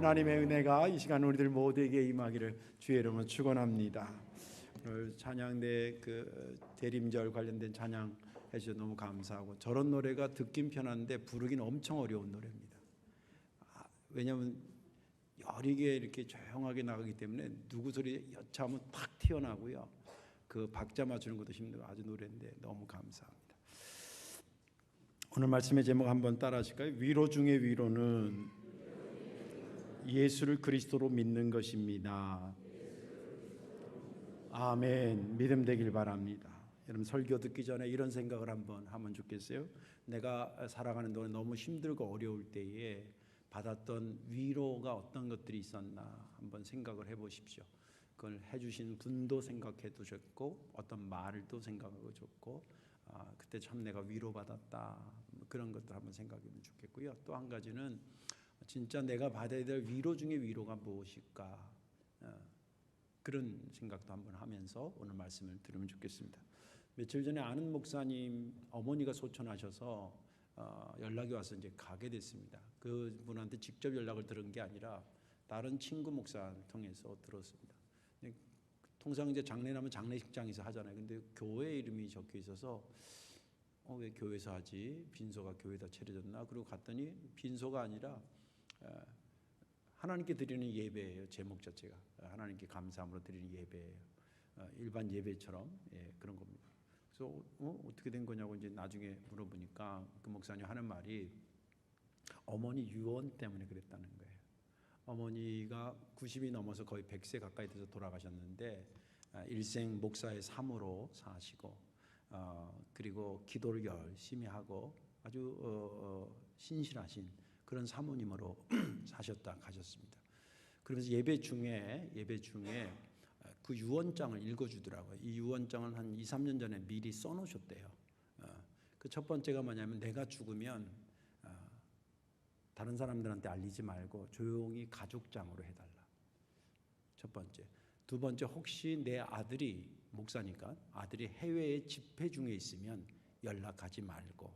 하나님의 은혜가 이 시간 우리들 모두에게 임하기를 주의 이름으로 축원합니다. 오늘 찬양대 대림절 관련된 찬양 해주셔서 너무 감사하고, 저런 노래가 듣긴 편한데 부르기는 엄청 어려운 노래입니다. 왜냐하면 여리게 이렇게 조용하게 나가기 때문에 누구 소리 여차하면 탁 튀어나오고요. 그 박자 맞추는 것도 힘들고 아주 노래인데 너무 감사합니다. 오늘 말씀의 제목 한번 따라 하실까요? 위로 중의 위로는 예수를 그리스도로 믿는 것입니다. 아멘. 믿음 되길 바랍니다. 여러분, 설교 듣기 전에 이런 생각을 한번 하면 좋겠어요. 내가 살아가는 동안 너무 힘들고 어려울 때에 받았던 위로가 어떤 것들이 있었나 한번 생각을 해보십시오. 그걸 해주신 분도 생각해 두셨고, 어떤 말을 또 생각하고 좋고, 그때 참 내가 위로받았다, 그런 것들 한번 생각하면 좋겠고요. 또 한 가지는 진짜 내가 받아야 될 위로 중에 위로가 무엇일까, 그런 생각도 한번 하면서 오늘 말씀을 들으면 좋겠습니다. 며칠 전에 아는 목사님 어머니가 소천하셔서 연락이 와서 이제 가게 됐습니다. 그분한테 직접 연락을 들은 게 아니라 다른 친구 목사 통해서 들었습니다. 통상 이제 장례나면 장례식장에서 하잖아요. 근데 교회 이름이 적혀 있어서 왜 교회에서 하지? 빈소가 교회에다 차려졌나? 그리고 갔더니 빈소가 아니라 하나님께 드리는 예배예요. 제목 자체가 하나님께 감사함으로 드리는 예배예요. 일반 예배처럼 그런 겁니다. 그래서 어떻게 된 거냐고 이제 나중에 물어보니까 그 목사님 하는 말이 어머니 유언 때문에 그랬다는 거예요. 어머니가 90이 넘어서 거의 100세 가까이 돼서 돌아가셨는데 일생 목사의 삶으로 사시고, 그리고 기도를 열심히 하고 아주 신실하신 그런 사모님으로 사셨다 가셨습니다. 그러면서 예배 중에 그 유언장을 읽어주더라고요. 이 유언장을 한 2, 3년 전에 미리 써놓으셨대요. 그 첫 번째가 뭐냐면, 내가 죽으면 다른 사람들한테 알리지 말고 조용히 가족장으로 해달라. 첫 번째. 두 번째, 혹시 내 아들이 목사니까 아들이 해외에 집회 중에 있으면 연락하지 말고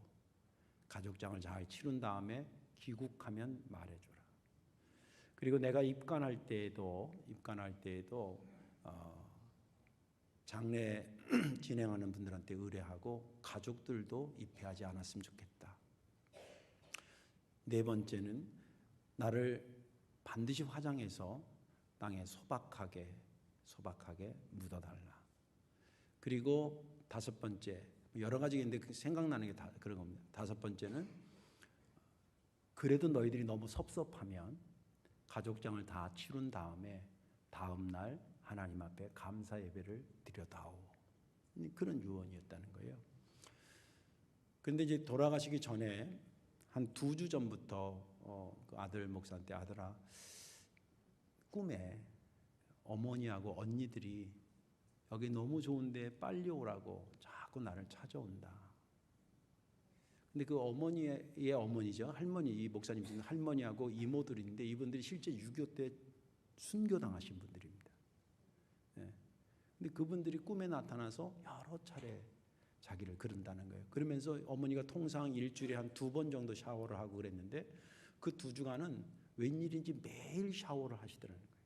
가족장을 잘 치른 다음에 귀국하면 말해줘라. 그리고 내가 입관할 때에도 장례 진행하는 분들한테 의뢰하고 가족들도 입회하지 않았으면 좋겠다. 네 번째는 나를 반드시 화장해서 땅에 소박하게 묻어달라. 그리고 다섯 번째, 여러 가지가 있는데 생각나는 게 다 그런 겁니다. 다섯 번째는 그래도 너희들이 너무 섭섭하면 가족장을 다 치룬 다음에 다음 날 하나님 앞에 감사 예배를 드려다오. 그런 유언이었다는 거예요. 그런데 이제 돌아가시기 전에 한 2주 전부터 그 아들 목사한테, 아들아, 꿈에 어머니하고 언니들이 여기 너무 좋은데 빨리 오라고 자꾸 나를 찾아온다. 근데 그 어머니의 어머니죠, 할머니, 이 목사님 중에 할머니하고 이모들인데 이분들이 실제 6.25 때 순교당하신 분들입니다. 근데 그분들이 꿈에 나타나서 여러 차례 자기를 그른다는 거예요. 그러면서 어머니가 통상 일주일에 한 2번 정도 샤워를 하고 그랬는데 그 2주간은 웬일인지 매일 샤워를 하시더라는 거예요.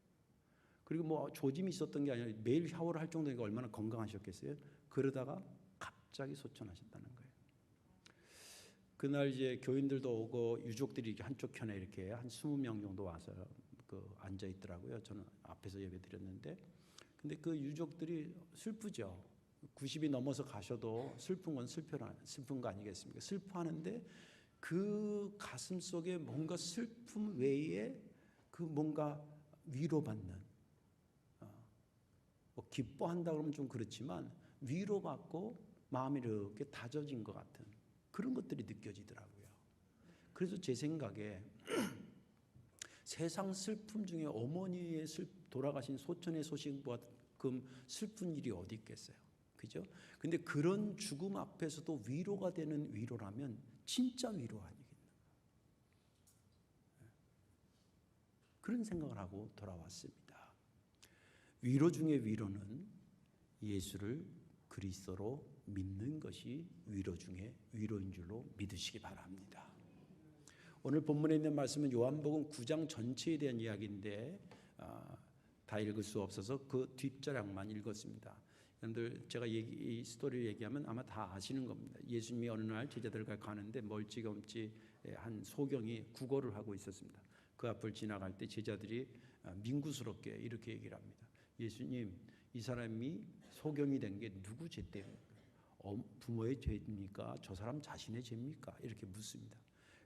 그리고 뭐 조짐이 있었던 게 아니라 매일 샤워를 할 정도니까 얼마나 건강하셨겠어요. 그러다가 갑자기 소천하셨다는 거예요. 그날 이제 교인들도 오고 유족들이 이렇게 한쪽 편에 이렇게 한 20명 정도 와서 앉아 있더라고요. 저는 앞에서 예배 드렸는데, 근데 그 유족들이 슬프죠. 90이 넘어서 가셔도 슬픈 건 슬픈 거 아니겠습니까? 슬퍼하는데 그 가슴 속에 뭔가 슬픔 외에 그 뭔가 위로받는, 뭐 기뻐한다 그러면 좀 그렇지만 위로받고 마음이 이렇게 다져진 것 같은 그런 것들이 느껴지더라고요. 그래서 제 생각에 세상 슬픔 중에 어머니의 돌아가신 소천의 소식보다 슬픈 일이 어디 있겠어요. 그죠? 근데 그런 죽음 앞에서도 위로가 되는 위로라면 진짜 위로 아니겠나. 그런 생각을 하고 돌아왔습니다. 위로 중의 위로는 예수를 그리스도로 믿는 것이 위로 중의 위로인 줄로 믿으시기 바랍니다. 오늘 본문에 있는 말씀은 요한복음 9장 전체에 대한 이야기인데 다 읽을 수 없어서 그 뒷자락만 읽었습니다. 여러분들 제가 이 스토리를 얘기하면 아마 다 아시는 겁니다. 예수님이 어느 날 제자들과 가는데 멀찌감치 한 소경이 구걸을 하고 있었습니다. 그 앞을 지나갈 때 제자들이 민구스럽게 이렇게 얘기를 합니다. 예수님, 이 사람이 소경이 된 게 누구 죄 때문입니까? 부모의 죄입니까? 저 사람 자신의 죄입니까? 이렇게 묻습니다.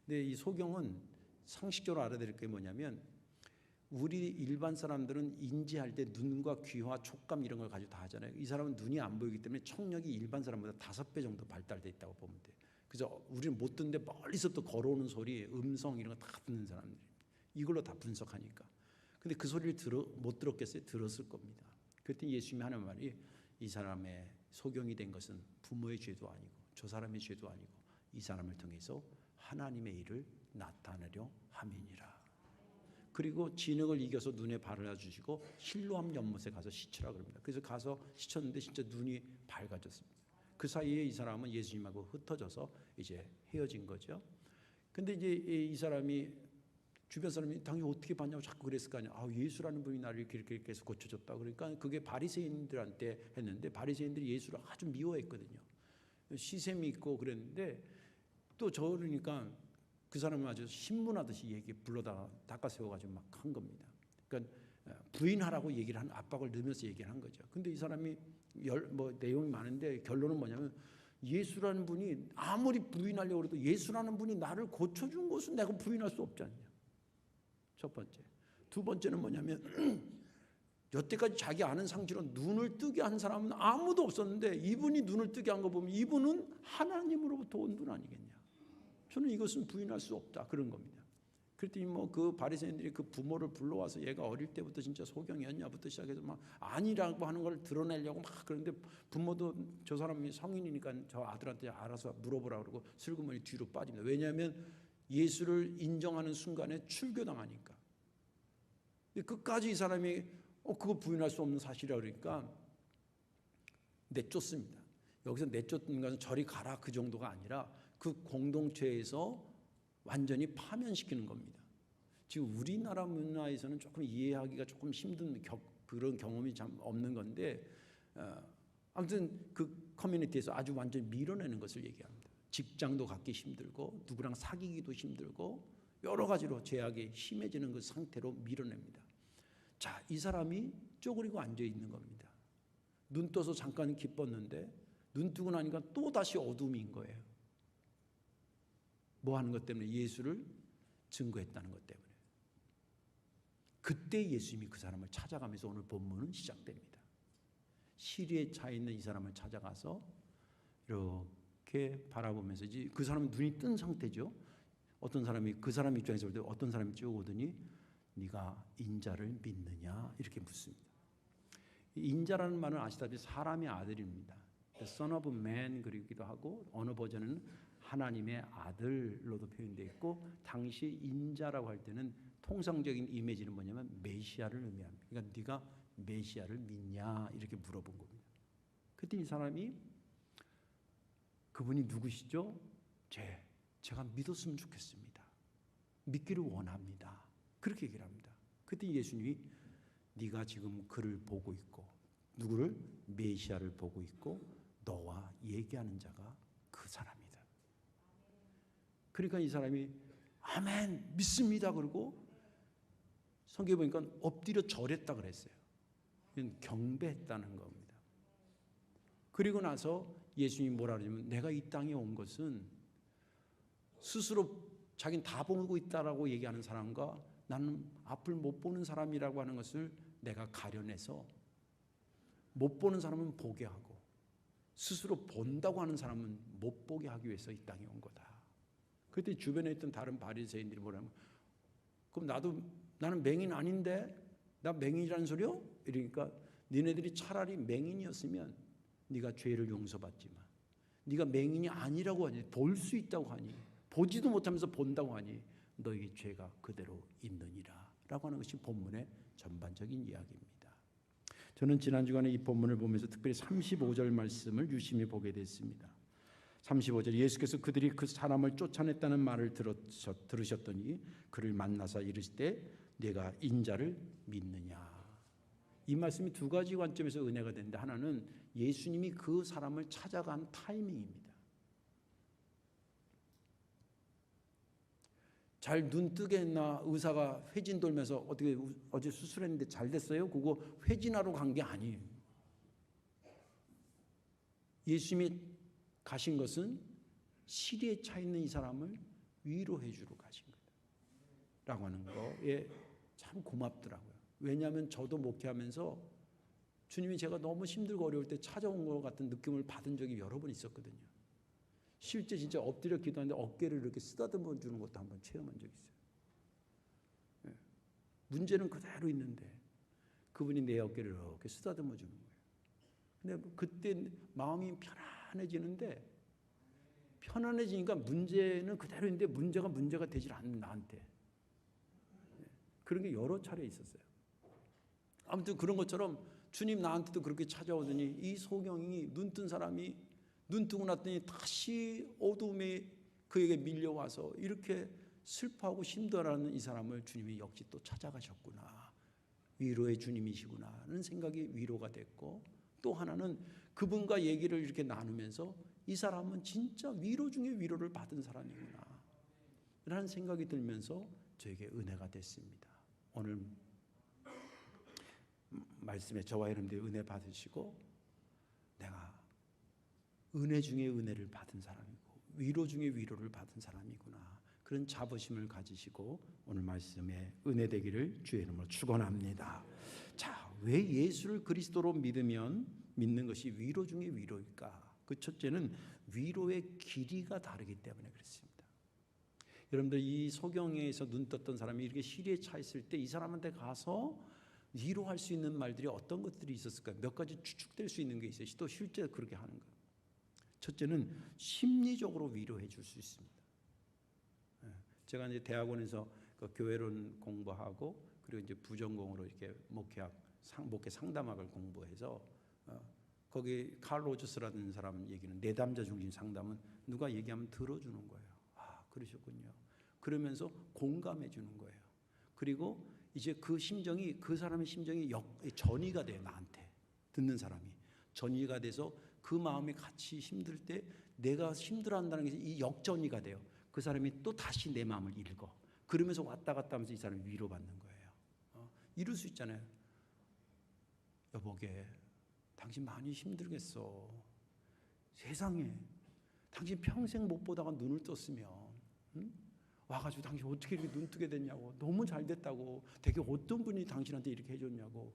근데 이 소경은 상식적으로 알아들을 게 뭐냐면 우리 일반 사람들은 인지할 때 눈과 귀와 촉감 이런 걸 가지고 다 하잖아요. 이 사람은 눈이 안 보이기 때문에 청력이 일반 사람보다 5배 정도 발달돼 있다고 보면 돼요. 그래서 우리는 못 듣는데 멀리서부터 걸어오는 소리, 음성 이런 거 다 듣는 사람들이 이걸로 다 분석하니까. 근데 그 소리를 못 들었겠어요? 들었을 겁니다. 그때 예수님이 하는 말이 이 사람의 소경이 된 것은 부모의 죄도 아니고 저 사람의 죄도 아니고 이 사람을 통해서 하나님의 일을 나타내려 함이니라. 그리고 진흙을 이겨서 눈에 발라주시고 실로암 연못에 가서 씻으라 그럽니다. 그래서 가서 씻었는데 진짜 눈이 밝아졌습니다. 그 사이에 이 사람은 예수님하고 흩어져서 이제 헤어진 거죠. 근데 이제 이 사람이 주변 사람이 당연히 어떻게 봤냐고 자꾸 그랬을 거 아니에요. 예수라는 분이 나를 이렇게 해서 고쳐줬다. 그러니까 그게 바리새인들한테 했는데 바리새인들이 예수를 아주 미워했거든요. 시샘이 있고 그랬는데 또 저러니까 그 사람을 아주 신문하듯이 얘기 불러다가 닦아 세워가지고 막 한 겁니다. 그러니까 부인하라고 얘기를 한 압박을 넣으면서 얘기를 한 거죠. 근데 이 사람이 내용이 많은데 결론은 뭐냐면 예수라는 분이 아무리 부인하려고 해도 예수라는 분이 나를 고쳐준 것은 내가 부인할 수 없지 않냐. 첫 번째. 두 번째는 뭐냐면 여태까지 자기 아는 상식으로 눈을 뜨게 한 사람은 아무도 없었는데 이분이 눈을 뜨게 한 거 보면 이분은 하나님으로부터 온 분 아니겠냐. 저는 이것은 부인할 수 없다. 그런 겁니다. 그랬더니 그 바리새인들이 그 부모를 불러와서 얘가 어릴 때부터 진짜 소경이었냐부터 시작해서 막 아니라고 하는 걸 드러내려고 막 그런데 부모도 저 사람이 성인이니까 저 아들한테 알아서 물어보라 그러고 슬그머니 뒤로 빠집니다. 왜냐하면 예수를 인정하는 순간에 출교당하니까. 끝까지 이 사람이 그거 부인할 수 없는 사실이라 그러니까 내쫓습니다. 여기서 내쫓는 것은 저리 가라 그 정도가 아니라 그 공동체에서 완전히 파면시키는 겁니다. 지금 우리나라 문화에서는 조금 이해하기가 조금 힘든 그런 경험이 참 없는 건데 아무튼 그 커뮤니티에서 아주 완전히 밀어내는 것을 얘기합니다. 직장도 갖기 힘들고 누구랑 사귀기도 힘들고 여러 가지로 제약이 심해지는 그 상태로 밀어냅니다. 자, 이 사람이 쪼그리고 앉아 있는 겁니다. 눈 떠서 잠깐 기뻤는데 눈 뜨고 나니까 또 다시 어둠인 거예요. 뭐 하는 것 때문에? 예수를 증거했다는 것 때문에. 그때 예수님이 그 사람을 찾아가면서 오늘 본문은 시작됩니다. 시리에 차 있는 이 사람을 찾아가서 이렇게 바라보면서 이제 그 사람은 눈이 뜬 상태죠. 어떤 사람이 그 사람 입장에서 볼 때 어떤 사람이 쭉 오더니 네가 인자를 믿느냐 이렇게 묻습니다. 인자라는 말은 아시다시피 사람의 아들입니다. The Son of Man 그러기도 하고 어느 버전은 하나님의 아들로도 표현되어 있고 당시 인자라고 할 때는 통상적인 이미지는 뭐냐면 메시아를 의미합니다. 그러니까 네가 메시아를 믿냐 이렇게 물어본 겁니다. 그때 이 사람이 그분이 누구시죠? 제가 믿었으면 좋겠습니다. 믿기를 원합니다. 그렇게 얘기를 합니다. 그때 예수님이 네가 지금 그를 보고 있고 누구를? 메시아를 보고 있고 너와 얘기하는 자가 그 사람이다. 그러니까 이 사람이 아멘 믿습니다 그러고 성경에 보니까 엎드려 절했다 그랬어요. 이건 경배했다는 겁니다. 그리고 나서 예수님이 뭐라 그러냐면 내가 이 땅에 온 것은 스스로 자기는 다 보고 있다라고 얘기하는 사람과 나는 앞을 못 보는 사람이라고 하는 것을 내가 가려내서 못 보는 사람은 보게 하고 스스로 본다고 하는 사람은 못 보게 하기 위해서 이 땅에 온 거다. 그때 주변에 있던 다른 바리새인들이 뭐라면 그럼 나는 맹인 아닌데 나 맹인이라는 소리요? 이러니까 니네들이 차라리 맹인이었으면 네가 죄를 용서받지만 네가 맹인이 아니라고 하니 볼 수 있다고 하니 보지도 못하면서 본다고 하니 너희 죄가 그대로 있느니라 라고 하는 것이 본문의 전반적인 이야기입니다. 저는 지난 주간에 이 본문을 보면서 특별히 35절 말씀을 유심히 보게 됐습니다. 35절 예수께서 그들이 그 사람을 쫓아냈다는 말을 들으셨더니 그를 만나서 이르시되 네가 인자를 믿느냐. 이 말씀이 두 가지 관점에서 은혜가 되는데, 하나는 예수님이 그 사람을 찾아간 타이밍입니다. 잘 눈 뜨게 했나, 의사가 회진 돌면서 어떻게 어제 수술했는데 잘 됐어요? 그거 회진하러 간 게 아니에요. 예수님이 가신 것은 시리에 차 있는 이 사람을 위로해 주러 가신 거다 라고 하는 거에 참 고맙더라고요. 왜냐하면 저도 목회하면서 주님이 제가 너무 힘들고 어려울 때 찾아온 것 같은 느낌을 받은 적이 여러 번 있었거든요. 실제 진짜 엎드려 기도하는데 어깨를 이렇게 쓰다듬어 주는 것도 한번 체험한 적이 있어요. 문제는 그대로 있는데 그분이 내 어깨를 이렇게 쓰다듬어 주는 거예요. 근데 그때 마음이 편안해지니까 문제는 그대로 있는데 문제가 되질 않는 나한테. 그런 게 여러 차례 있었어요. 아무튼 그런 것처럼 주님 나한테도 그렇게 찾아오더니 이 소경이 눈 뜬 사람이 눈 뜨고 났더니 다시 어둠에 그에게 밀려와서 이렇게 슬퍼하고 힘들어하는 이 사람을 주님이 역시 또 찾아가셨구나. 위로의 주님이시구나 하는 생각이 위로가 됐고, 또 하나는 그분과 얘기를 이렇게 나누면서 이 사람은 진짜 위로 중에 위로를 받은 사람이구나 라는 생각이 들면서 저에게 은혜가 됐습니다. 오늘 말씀에 저와 여러분들이 은혜 받으시고 내가 은혜 중에 은혜를 받은 사람이고 위로 중에 위로를 받은 사람이구나, 그런 자부심을 가지시고 오늘 말씀에 은혜 되기를 주의 이름으로 축원합니다. 자, 왜 예수를 그리스도로 믿는 것이 위로 중에 위로일까? 그 첫째는 위로의 길이가 다르기 때문에 그렇습니다. 여러분들, 이 소경에서 눈 떴던 사람이 이렇게 시리에 차 있을 때 이 사람한테 가서 위로할 수 있는 말들이 어떤 것들이 있었을까요? 몇 가지 추측될 수 있는 게 있어요. 또 실제 그렇게 하는 거예요. 첫째는 심리적으로 위로해 줄 수 있습니다. 제가 이제 대학원에서 그 교회론 공부하고 그리고 이제 부전공으로 이렇게 목회 상담학을 공부해서 거기 칼 로저스라는 사람 얘기는 내담자 중심 상담은 누가 얘기하면 들어주는 거예요. 아, 그러셨군요. 그러면서 공감해 주는 거예요. 그리고 이제 그 사람의 심정이 전이가 돼요. 나한테 듣는 사람이 전이가 돼서 그 마음이 같이 힘들 때 내가 힘들어한다는 게 이 역전이가 돼요. 그 사람이 또 다시 내 마음을 읽어. 그러면서 왔다 갔다 하면서 이 사람이 위로받는 거예요. 이럴 수 있잖아요. 여보게, 당신 많이 힘들겠어. 세상에 당신 평생 못 보다가 눈을 떴으면 와가지고 당신 어떻게 이렇게 눈 뜨게 됐냐고, 너무 잘 됐다고, 되게 어떤 분이 당신한테 이렇게 해줬냐고,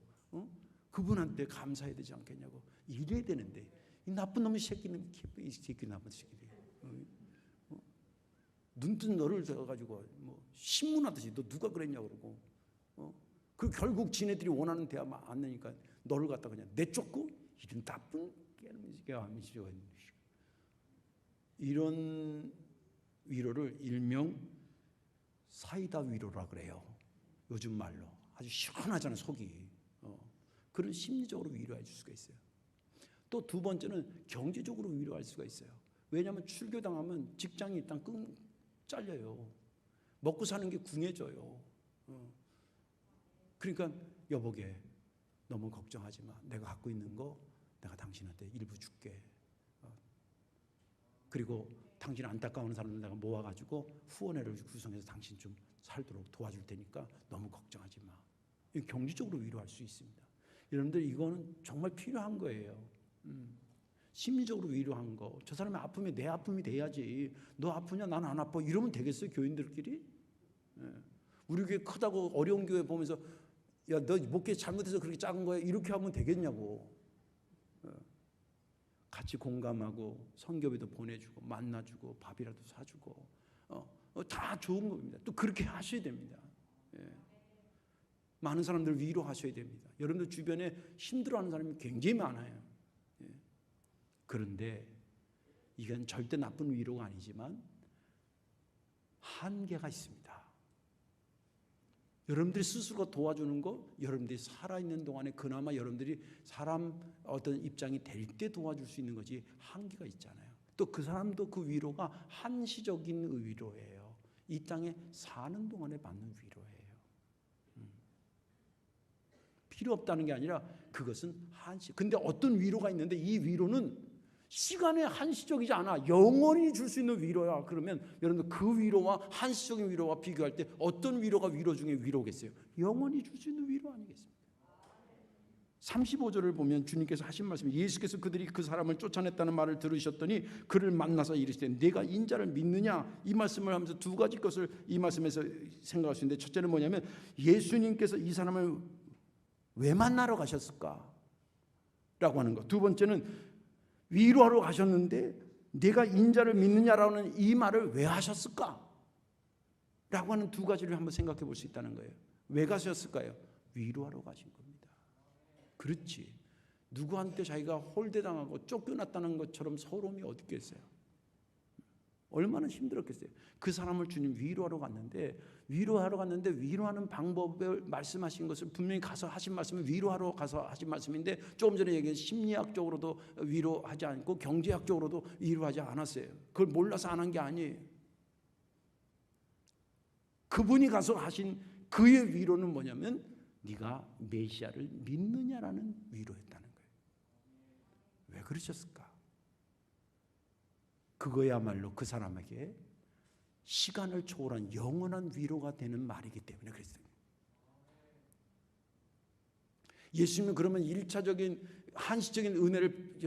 그분한테 감사해야 되지 않겠냐고 이래야 되는데, 이 나쁜 놈의 새끼는 이 새끼 나쁜 새끼들이 눈 뜬 너를 들어가지고 뭐 신문하듯이 너 누가 그랬냐고 그러고, 그 결국 지네들이 원하는 대화 안 내니까 너를 갖다 그냥 내쫓고 이런 나쁜 개놈이가 하면서 이런 위로를 일명 사이다 위로라 그래요. 요즘 말로 아주 시원하잖아요, 속이. 그런 심리적으로 위로해 줄 수가 있어요. 또 두 번째는 경제적으로 위로할 수가 있어요. 왜냐하면 출교당하면 직장이 일단 잘려요. 먹고 사는 게 궁해져요. 그러니까 여보게, 너무 걱정하지 마. 내가 갖고 있는 거 내가 당신한테 일부 줄게. 그리고 당신 안타까운 사람들 내가 모아가지고 후원회를 구성해서 당신 좀 살도록 도와줄 테니까 너무 걱정하지 마. 경제적으로 위로할 수 있습니다. 여러분들, 이거는 정말 필요한 거예요. 심리적으로 위로한 거. 저 사람이 아프면 내 아픔이 돼야지. 너 아프냐? 난 안 아파. 이러면 되겠어요, 교인들끼리? 우리 교회 크다고 어려운 교회 보면서 야, 너 목회 잘못해서 그렇게 작은 거야? 이렇게 하면 되겠냐고. 같이 공감하고 선교비도 보내주고 만나주고 밥이라도 사주고 다 좋은 겁니다. 또 그렇게 하셔야 됩니다. 많은 사람들 위로하셔야 됩니다. 여러분들 주변에 힘들어하는 사람이 굉장히 많아요. 그런데 이건 절대 나쁜 위로가 아니지만 한계가 있습니다. 여러분들이 스스로 도와주는 거, 여러분들이 살아있는 동안에 그나마 여러분들이 사람 어떤 입장이 될 때 도와줄 수 있는 거지, 한계가 있잖아요. 또 그 사람도 그 위로가 한시적인 위로예요. 이 땅에 사는 동안에 받는 위로예요. 필요 없다는 게 아니라 그것은 한시. 근데 어떤 위로가 있는데 이 위로는 시간에 한시적이지 않아. 영원히 줄 수 있는 위로야. 그러면 여러분들 그 위로와 한시적인 위로와 비교할 때 어떤 위로가 위로 중에 위로겠어요? 영원히 줄 수 있는 위로 아니겠습니까? 35절을 보면 주님께서 하신 말씀이, 예수께서 그들이 그 사람을 쫓아냈다는 말을 들으셨더니 그를 만나서 이르시되 네가 인자를 믿느냐? 이 말씀을 하면서 두 가지 것을 이 말씀에서 생각할 수 있는데, 첫째는 뭐냐면 예수님께서 이 사람을 왜 만나러 가셨을까? 라고 하는 것. 두 번째는 위로하러 가셨는데 네가 인자를 믿느냐라는 이 말을 왜 하셨을까? 라고 하는 두 가지를 한번 생각해 볼 수 있다는 거예요. 왜 가셨을까요? 위로하러 가신 겁니다. 그렇지. 누구한테 자기가 홀대당하고 쫓겨났다는 것처럼 서러움이 어디 있겠어요? 얼마나 힘들었겠어요. 그 사람을 주님 위로하러 갔는데, 위로하는 방법을 말씀하신 것을 분명히 가서 하신 말씀은 위로하러 가서 하신 말씀인데, 조금 전에 얘기한 심리학적으로도 위로하지 않고 경제학적으로도 위로하지 않았어요. 그걸 몰라서 안 한 게 아니에요. 그분이 가서 하신 그의 위로는 뭐냐면 네가 메시아를 믿느냐라는 위로였다는 거예요. 왜 그러셨을까? 그거야말로 그 사람에게 시간을 초월한 영원한 위로가 되는 말이기 때문에 그랬어요. 예수님은 그러면 1차적인 한시적인 은혜를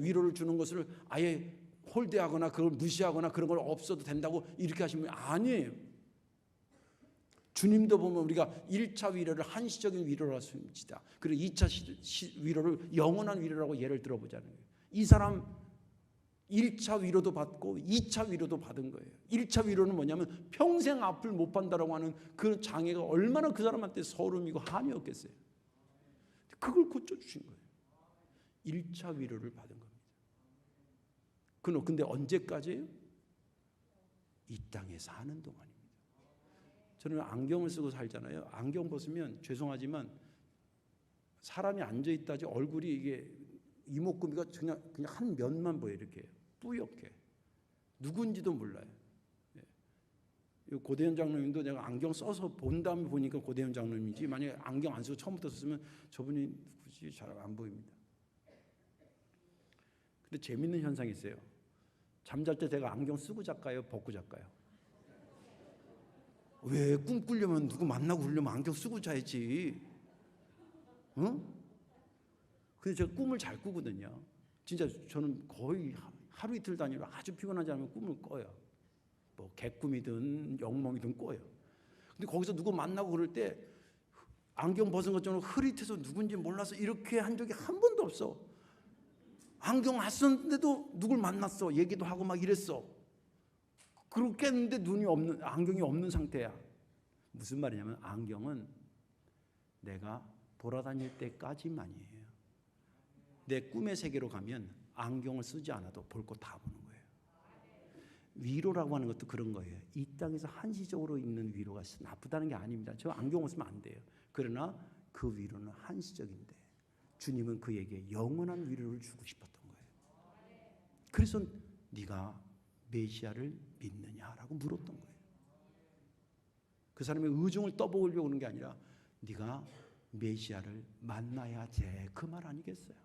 위로를 주는 것을 아예 홀대하거나 그걸 무시하거나 그런 걸 없어도 된다고 이렇게 하시면 아니에요. 주님도 보면 우리가 1차 위로를 한시적인 위로라고 씁니다. 그리고 2차 위로를 영원한 위로라고 예를 들어보자는 거예요. 이 사람 1차 위로도 받고 2차 위로도 받은 거예요. 1차 위로는 뭐냐면 평생 앞을 못 판다라고 하는 그 장애가 얼마나 그 사람한테 서름이고 한이었겠어요. 그걸 고쳐주신 거예요. 1차 위로를 받은 겁니다. 근데 언제까지예요? 이 땅에 사는 동안입니다. 저는 안경을 쓰고 살잖아요. 안경 벗으면 죄송하지만 사람이 앉아있다지 얼굴이 이게 이목구비가 그냥 한 면만 보여. 이렇게 뿌옇게 누군지도 몰라요. 고대현 장로님도 내가 안경 써서 본 다음에 보니까 고대현 장로님이지, 만약에 안경 안 쓰고 처음부터 썼으면 저분이 굳이 잘 안 보입니다. 근데 재밌는 현상이 있어요. 잠잘 때 제가 안경 쓰고 잘까요? 벗고 잘까요? 왜? 꿈 꾸려면 누구 만나고 그러려면 안경 쓰고 자야지. 응? 근데 제가 꿈을 잘 꾸거든요. 진짜 저는 거의 하루 이틀 단위로 아주 피곤하지 않으면 꿈을 꿔요. 뭐 개꿈이든 영몽이든 꿔요. 근데 거기서 누구 만나고 그럴 때 안경 벗은 것처럼 흐릿해서 누군지 몰라서 이렇게 한 적이 한 번도 없어. 안경 안 썼는데도 누굴 만났어. 얘기도 하고 막 이랬어. 그렇게 했는데 안경이 없는 상태야. 무슨 말이냐면 안경은 내가 돌아다닐 때까지만이에요. 내 꿈의 세계로 가면 안경을 쓰지 않아도 볼 거 다 보는 거예요. 위로라고 하는 것도 그런 거예요. 이 땅에서 한시적으로 있는 위로가 나쁘다는 게 아닙니다. 저 안경을 쓰면 안 돼요. 그러나 그 위로는 한시적인데 주님은 그에게 영원한 위로를 주고 싶었던 거예요. 그래서 네가 메시아를 믿느냐라고 물었던 거예요. 그 사람의 의중을 떠보려고 하는 게 아니라 네가 메시아를 만나야 돼. 그 말 아니겠어요?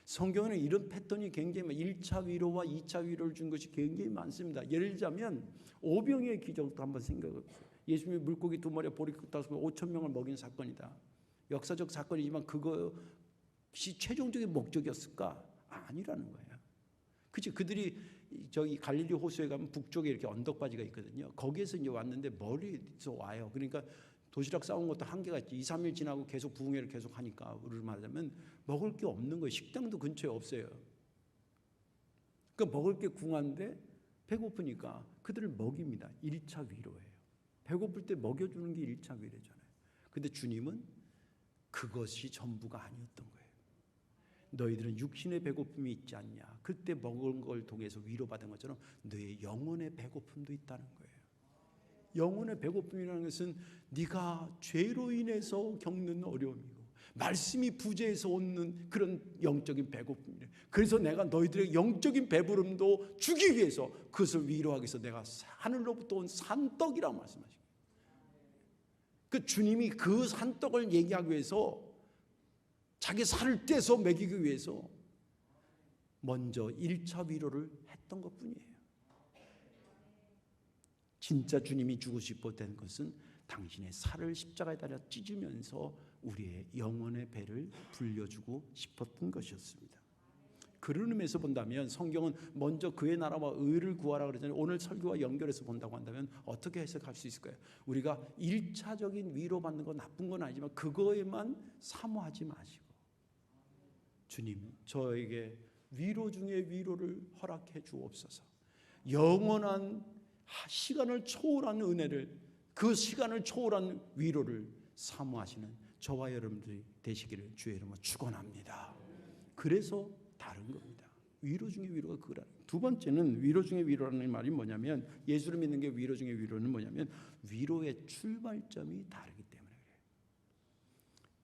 성경에는 이런 패턴이 굉장히 1차 위로와 2차 위로를 준 것이 굉장히 많습니다. 예를 들자면 오병이의 기적도 한번 생각해 보세요. 예수님이 물고기 2마리에 보리 5,000명을 먹인 사건이다. 역사적 사건이지만 그것이 최종적인 목적이었을까? 아니라는 거예요. 그치? 그들이 저기 갈릴리 호수에 가면 북쪽에 이렇게 언덕바지가 있거든요. 거기에서 이제 왔는데 멀리서 와요. 그러니까 도시락 싸온 것도 한계가 있지. 2, 3일 지나고 계속 부흥회를 계속 하니까 우리를 말하자면 먹을 게 없는 거예요. 식당도 근처에 없어요. 그러니까 먹을 게 궁한데 배고프니까 그들을 먹입니다. 1차 위로예요. 배고플 때 먹여주는 게 1차 위로잖아요. 근데 주님은 그것이 전부가 아니었던 거예요. 너희들은 육신의 배고픔이 있지 않냐. 그때 먹은 걸 통해서 위로받은 것처럼 너의 영혼의 배고픔도 있다는 거예요. 영혼의 배고픔이라는 것은 네가 죄로 인해서 겪는 어려움이고 말씀이 부재해서 오는 그런 영적인 배고픔이에요. 그래서 내가 너희들의 영적인 배부름도 주기 위해서 그것을 위로하기 위해서 내가 하늘로부터 온 산떡이라고 말씀하시고, 그 주님이 그 산떡을 얘기하기 위해서 자기 살을 떼서 먹이기 위해서 먼저 1차 위로를 했던 것뿐이에요. 진짜 주님이 주고 싶었던 것은 당신의 살을 십자가에 달아 찢으면서 우리의 영혼의 배를 불려주고 싶었던 것이었습니다. 그런 의미에서 본다면 성경은 먼저 그의 나라와 의를 구하라 그러잖아요. 오늘 설교와 연결해서 본다고 한다면 어떻게 해석할 수 있을까요? 우리가 1차적인 위로받는 건 나쁜 건 아니지만 그거에만 사모하지 마시고, 주님 저에게 위로 중에 위로를 허락해 주옵소서. 영원한 시간을 초월한 은혜를, 그 시간을 초월한 위로를 사모하시는 저와 여러분들이 되시기를 주의 이름으로 축원합니다. 그래서 다른 겁니다. 위로 중에 위로가 그거라. 두 번째는 위로 중에 위로라는 말이 뭐냐면, 예수를 믿는 게 위로 중에 위로는 뭐냐면 위로의 출발점이 다르기 때문에 그래요.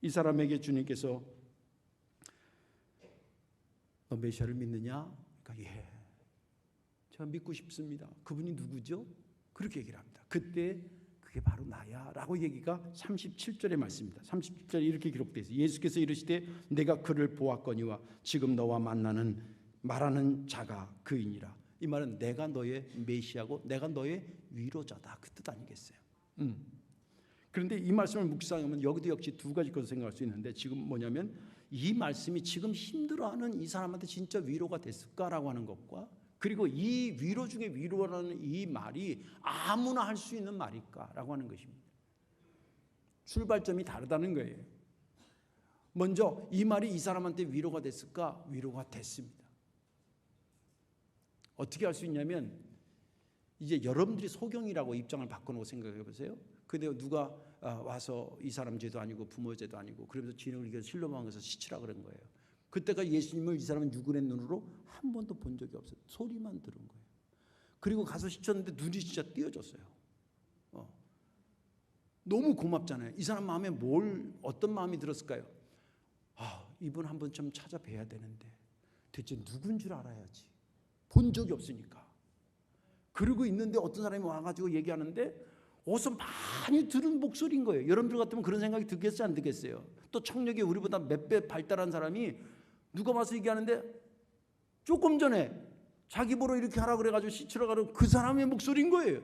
이 사람에게 주님께서 너 메시아를 믿느냐? 그러니까 예, 제가 믿고 싶습니다. 그분이 누구죠? 그렇게 얘기를 합니다. 그때 그게 바로 나야 라고 얘기가 37절의 말씀입니다. 37절에 이렇게 기록되어 있어요. 예수께서 이르시되 내가 그를 보았거니와 지금 너와 말하는 자가 그이니라. 이 말은 내가 너의 메시아고 내가 너의 위로자다, 그 뜻 아니겠어요? 그런데 이 말씀을 묵상하면 여기도 역시 두 가지 것을 생각할 수 있는데, 지금 뭐냐면 이 말씀이 지금 힘들어하는 이 사람한테 진짜 위로가 됐을까라고 하는 것과, 그리고 이 위로 중에 위로라는 이 말이 아무나 할 수 있는 말일까라고 하는 것입니다. 출발점이 다르다는 거예요. 먼저 이 말이 이 사람한테 위로가 됐을까? 위로가 됐습니다. 어떻게 할 수 있냐면, 이제 여러분들이 소경이라고 입장을 바꿔놓고 생각해 보세요. 근데 누가 와서 이 사람 죄도 아니고 부모 죄도 아니고 그러면서 진흙을 이겨 실로만 가서 씻으라 그런 거예요. 그때가 예수님을 이 사람은 육은의 눈으로 한 번도 본 적이 없어요. 소리만 들은 거예요. 그리고 가서 씻었는데 눈이 진짜 띄어졌어요. 너무 고맙잖아요. 이 사람 마음에 어떤 마음이 들었을까요? 이분 한번 좀 찾아뵈야 되는데 대체 누군 줄 알아야지. 본 적이 없으니까. 그러고 있는데 어떤 사람이 와가지고 얘기하는데 어디서 많이 들은 목소리인 거예요. 여러분들 같으면 그런 생각이 들겠어요, 안 들겠어요? 또 청력이 우리보다 몇 배 발달한 사람이 누가 와서 얘기하는데 조금 전에 자기 보러 이렇게 하라 그래가지고 씻으러 가는 그 사람의 목소리인 거예요.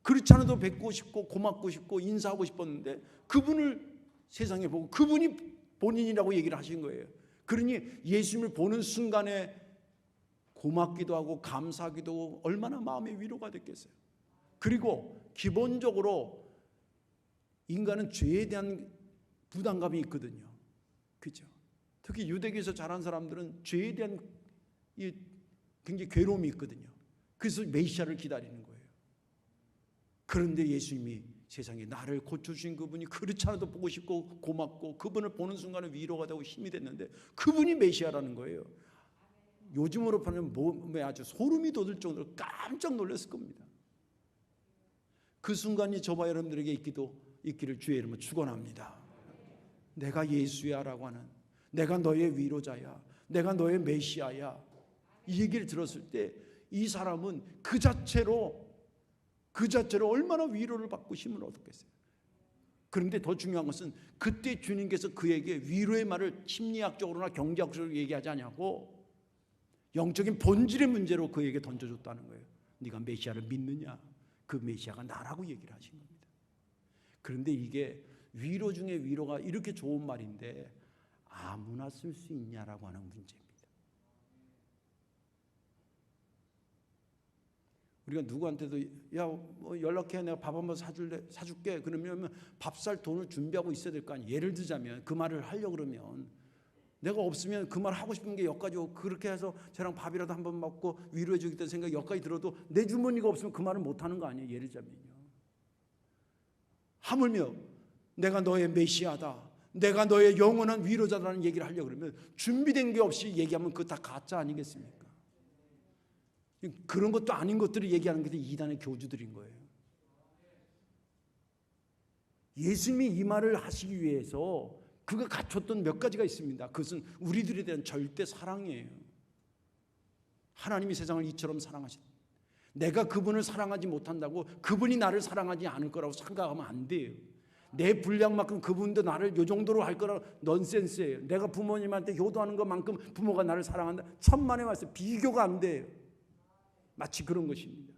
그렇지 않아도 뵙고 싶고 고맙고 싶고 인사하고 싶었는데 그분을 세상에 보고 그분이 본인이라고 얘기를 하신 거예요. 그러니 예수님을 보는 순간에 고맙기도 하고 감사하기도 하고 얼마나 마음의 위로가 됐겠어요. 그리고 기본적으로 인간은 죄에 대한 부담감이 있거든요. 그렇죠? 특히 유대교에서 자란 사람들은 죄에 대한 굉장히 괴로움이 있거든요. 그래서 메시아를 기다리는 거예요. 그런데 예수님이 세상에 나를 고쳐주신 그분이 그렇지 않아도 보고 싶고 고맙고 그분을 보는 순간에 위로가 되고 힘이 됐는데 그분이 메시아라는 거예요. 요즘으로 보면 몸에 아주 소름이 돋을 정도로 깜짝 놀랐을 겁니다. 그 순간이 저와 여러분들에게 있기를 주의 이름으로 축원합니다. 내가 예수야라고 하는, 내가 너의 위로자야, 내가 너의 메시아야, 이 얘기를 들었을 때 이 사람은 그 자체로 얼마나 위로를 받고 힘을 얻었겠어요. 그런데 더 중요한 것은 그때 주님께서 그에게 위로의 말을 심리학적으로나 경제학적으로 얘기하지 않냐고 영적인 본질의 문제로 그에게 던져줬다는 거예요. 네가 메시아를 믿느냐? 그 메시아가 나라고 얘기를 하신 겁니다. 그런데 이게 위로 중에 위로가 이렇게 좋은 말인데 아무나 쓸 수 있냐라고 하는 문제입니다. 우리가 누구한테도 야, 뭐 연락해, 내가 밥 한번 사줄게. 그러면 밥 살 돈을 준비하고 있어야 될 거 아니에요. 예를 들자면 그 말을 하려고 그러면 내가 없으면 그 말 하고 싶은 게 여기까지 오고 그렇게 해서 저랑 밥이라도 한번 먹고 위로해 주겠다는 생각이 여기까지 들어도 내 주머니가 없으면 그 말을 못하는 거 아니에요. 예를 들자면요. 하물며 내가 너의 메시아다, 내가 너의 영원한 위로자라는 얘기를 하려고 그러면 준비된 게 없이 얘기하면 그거 다 가짜 아니겠습니까? 그런 것도 아닌 것들을 얘기하는 게 이단의 교주들인 거예요. 예수님이 이 말을 하시기 위해서 그가 갖췄던 몇 가지가 있습니다. 그것은 우리들에 대한 절대 사랑이에요. 하나님이 세상을 이처럼 사랑하셨다. 내가 그분을 사랑하지 못한다고 그분이 나를 사랑하지 않을 거라고 생각하면 안 돼요. 내 분량만큼 그분도 나를 이 정도로 할 거라 넌센스예요. 내가 부모님한테 효도하는 것만큼 부모가 나를 사랑한다. 천만에 말씀 비교가 안 돼요. 마치 그런 것입니다.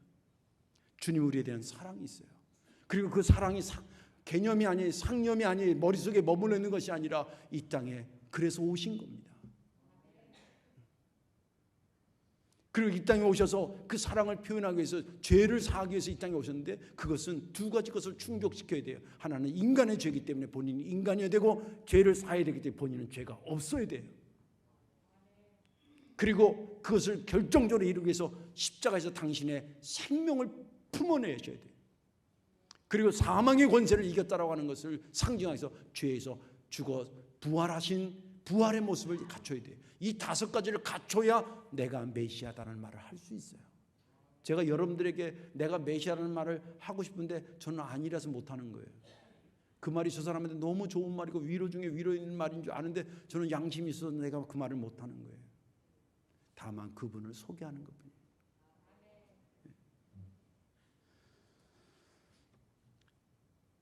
주님 우리에 대한 사랑이 있어요. 그리고 그 사랑이 개념이 아니에요. 상념이 아니에요. 머릿속에 머물러 있는 것이 아니라 이 땅에 그래서 오신 겁니다. 그리고 이 땅에 오셔서 그 사랑을 표현하기 위해서 죄를 사하기 위해서 이 땅에 오셨는데 그것은 두 가지 것을 충족시켜야 돼요. 하나는 인간의 죄이기 때문에 본인이 인간이어야 되고 죄를 사해야 되기 때문에 본인은 죄가 없어야 돼요. 그리고 그것을 결정적으로 이루기 위해서 십자가에서 당신의 생명을 품어내셔야 돼요. 그리고 사망의 권세를 이겼다라고 하는 것을 상징해서 죄에서 죽어 부활하신 부활의 모습을 갖춰야 돼요. 이 다섯 가지를 갖춰야 내가 메시아다라는 말을 할 수 있어요. 제가 여러분들에게 내가 메시아라는 말을 하고 싶은데 저는 아니라서 못하는 거예요. 그 말이 저 사람한테 너무 좋은 말이고 위로 중에 위로 있는 말인 줄 아는데 저는 양심이 있어서 내가 그 말을 못하는 거예요. 다만 그분을 소개하는 것뿐이에요.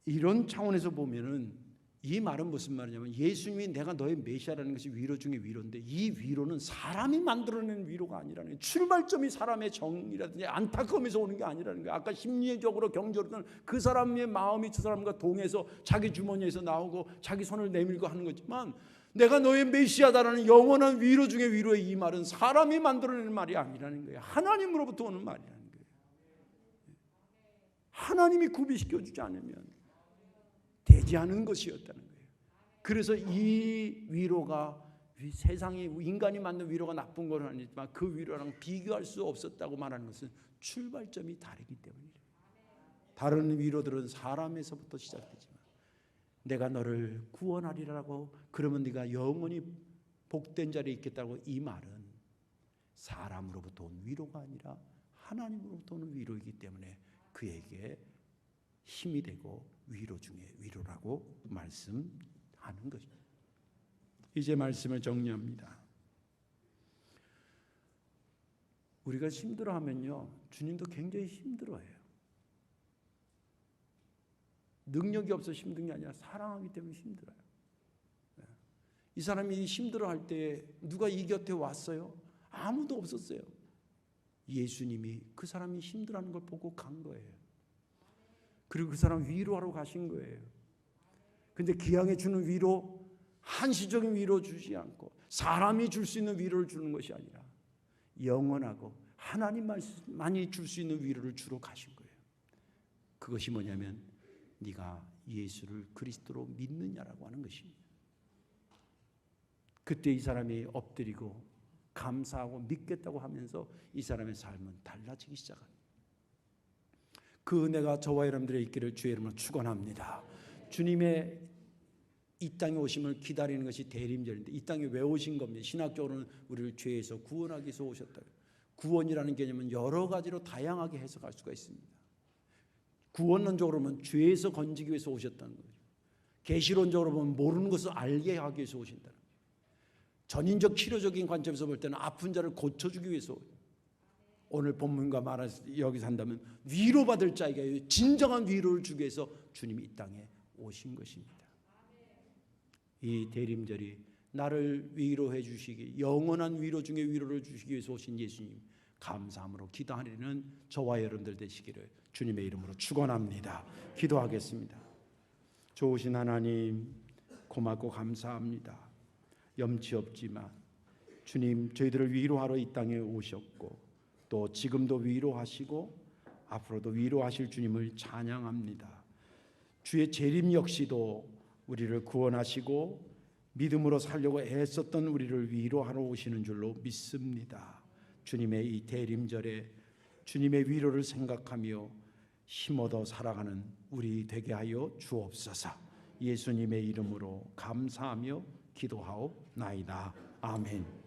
이런 차원에서 보면은 이 말은 무슨 말이냐면 예수님이 내가 너의 메시아라는 것이 위로 중에 위로인데 이 위로는 사람이 만들어낸 위로가 아니라는 거예요. 출발점이 사람의 정이라든지 안타까움에서 오는 게 아니라는 거예요. 아까 심리적으로 경제로는 그 사람의 마음이 저 사람과 동해서 자기 주머니에서 나오고 자기 손을 내밀고 하는 거지만 내가 너의 메시아다라는 영원한 위로 중에 위로의 이 말은 사람이 만들어내는 말이 아니라는 거예요. 하나님으로부터 오는 말이라는 거예요. 하나님이 구비시켜주지 않으면 되지 않은 것이었다는 거예요. 그래서 이 위로가 세상이 인간이 만든 위로가 나쁜 건 아니지만 그 위로랑 비교할 수 없었다고 말하는 것은 출발점이 다르기 때문이에요. 다른 위로들은 사람에서부터 시작되지만 내가 너를 구원하리라고 그러면 네가 영원히 복된 자리에 있겠다고 이 말은 사람으로부터 온 위로가 아니라 하나님으로부터 오는 위로이기 때문에 그에게 힘이 되고 위로 중에 위로라고 말씀하는 것입니다. 이제 말씀을 정리합니다. 우리가 힘들어하면요 주님도 굉장히 힘들어해요. 능력이 없어 힘든 게 아니라 사랑하기 때문에 힘들어요. 이 사람이 힘들어할 때 누가 이 곁에 왔어요? 아무도 없었어요. 예수님이 그 사람이 힘들어하는 걸 보고 간 거예요. 그리고 그 사람 위로하러 가신 거예요. 근데 기왕에 주는 위로 한시적인 위로 주지 않고 사람이 줄 수 있는 위로를 주는 것이 아니라 영원하고 하나님만이 줄 수 있는 위로를 주러 가신 거예요. 그것이 뭐냐면 네가 예수를 그리스도로 믿느냐라고 하는 것입니다. 그때 이 사람이 엎드리고 감사하고 믿겠다고 하면서 이 사람의 삶은 달라지기 시작합니다. 그 은혜가 저와 여러분들의 있기를 주의 이름으로 축원합니다. 주님의 이 땅에 오심을 기다리는 것이 대림절인데 이 땅에 왜 오신 겁니까? 신학적으로는 우리를 죄에서 구원하기 위해서 오셨다. 구원이라는 개념은 여러 가지로 다양하게 해석할 수가 있습니다. 구원론적으로 보면 죄에서 건지기 위해서 오셨다는 거죠. 계시론적으로 보면 모르는 것을 알게 하기 위해서 오신다는 거죠. 전인적 치료적인 관점에서 볼 때는 아픈 자를 고쳐주기 위해서 오늘 본문과 말해서 여기서 한다면 위로받을 자에게 진정한 위로를 주기 위해서 주님이 이 땅에 오신 것입니다. 이 대림절이 나를 위로해 주시기 영원한 위로 중에 위로를 주시기 위해서 오신 예수님 감사함으로 기도하리는 저와 여러분들 되시기를 주님의 이름으로 축원합니다. 기도하겠습니다. 좋으신 하나님 고맙고 감사합니다. 염치 없지만 주님 저희들을 위로하러 이 땅에 오셨고 또 지금도 위로하시고 앞으로도 위로하실 주님을 찬양합니다. 주의 재림 역시도 우리를 구원하시고 믿음으로 살려고 애썼던 우리를 위로하러 오시는 줄로 믿습니다. 주님의 이 대림절에 주님의 위로를 생각하며 힘 얻어 살아가는 우리 되게 하여 주옵소서. 예수님의 이름으로 감사하며 기도하옵나이다. 아멘.